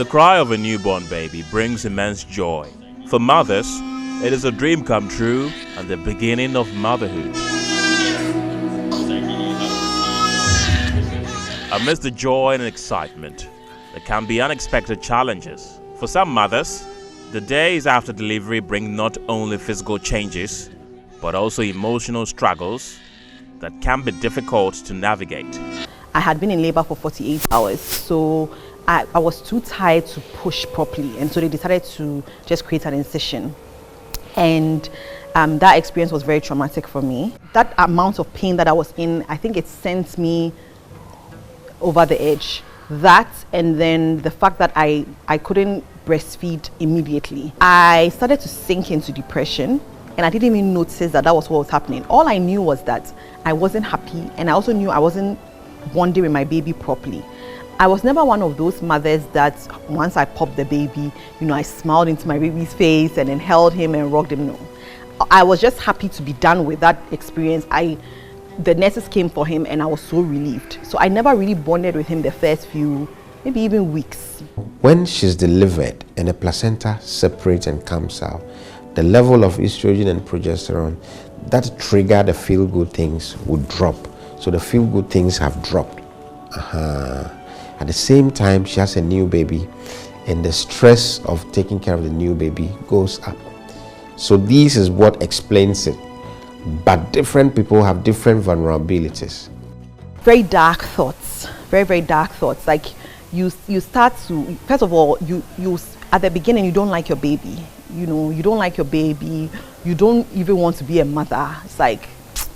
The cry of a newborn baby brings immense joy. For mothers, it is a dream come true and the beginning of motherhood. Amidst the joy and excitement, there can be unexpected challenges. For some mothers, the days after delivery bring not only physical changes, but also emotional struggles that can be difficult to navigate. I had been in labor for 48 hours, so I was too tired to push properly, and so they decided to just create an incision. And that experience was very traumatic for me. That amount of pain that I was in, I think it sent me over the edge. That, and then the fact that I couldn't breastfeed immediately. I started to sink into depression, and I didn't even notice that was what was happening. All I knew was that I wasn't happy, and I also knew I wasn't bonding with my baby properly. I was never one of those mothers that once I popped the baby, I smiled into my baby's face and then held him and rocked him. No. I was just happy to be done with that experience. The nurses came for him and I was so relieved. So I never really bonded with him the first few, maybe even weeks. When she's delivered and the placenta separates and comes out, the level of estrogen and progesterone that trigger the feel-good things would drop. So the feel-good things have dropped. At the same time, she has a new baby, and the stress of taking care of the new baby goes up. So this is what explains it. But different people have different vulnerabilities. Very dark thoughts, very, very dark thoughts. Like you start to, first of all, you at the beginning, you don't like your baby. You don't like your baby. You don't even want to be a mother. It's like,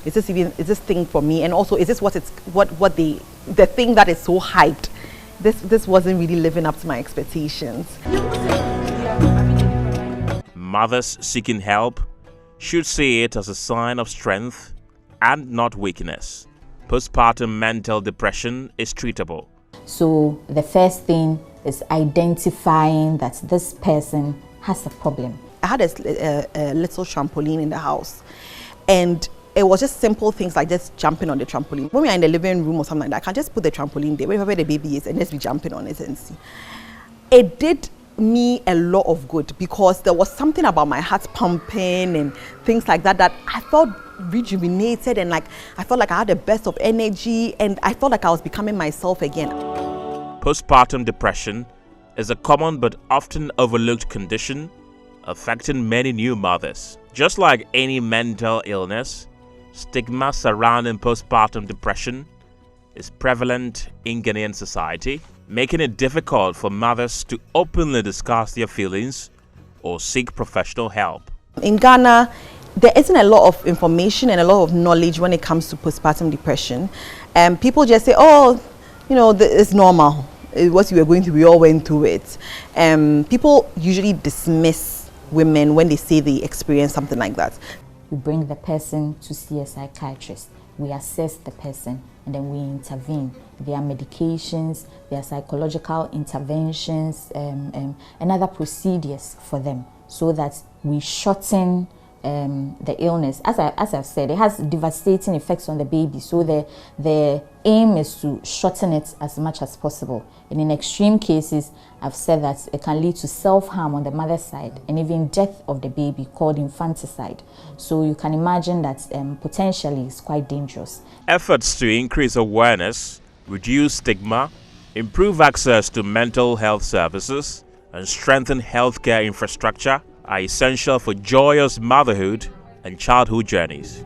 is this thing for me? And also, is this the thing that is so hyped? This wasn't really living up to my expectations. Mothers seeking help should see it as a sign of strength and not weakness. Postpartum mental depression is treatable. So the first thing is identifying that this person has a problem. I had a little trampoline in the house, and it was just simple things like just jumping on the trampoline. When we are in the living room or something like that, I can just put the trampoline there, wherever the baby is, and just be jumping on it and see. It did me a lot of good because there was something about my heart pumping and things like that I felt rejuvenated, and like I felt like I had the best of energy, and I felt like I was becoming myself again. Postpartum depression is a common but often overlooked condition affecting many new mothers. Just like any mental illness, stigma surrounding postpartum depression is prevalent in Ghanaian society, making it difficult for mothers to openly discuss their feelings or seek professional help. In Ghana, there isn't a lot of information and a lot of knowledge when it comes to postpartum depression. People just say, oh, it's normal. What you were going through, we all went through it. People usually dismiss women when they say they experience something like that. We bring the person to see a psychiatrist. We assess the person and then we intervene. There are medications, there are psychological interventions, and other procedures for them so that we shorten the illness. As I've said, it has devastating effects on the baby, so the aim is to shorten it as much as possible. And in extreme cases, I've said that it can lead to self-harm on the mother's side and even death of the baby, called infanticide. So you can imagine that potentially it's quite dangerous. Efforts to increase awareness, reduce stigma, improve access to mental health services, and strengthen healthcare infrastructure are essential for joyous motherhood and childhood journeys.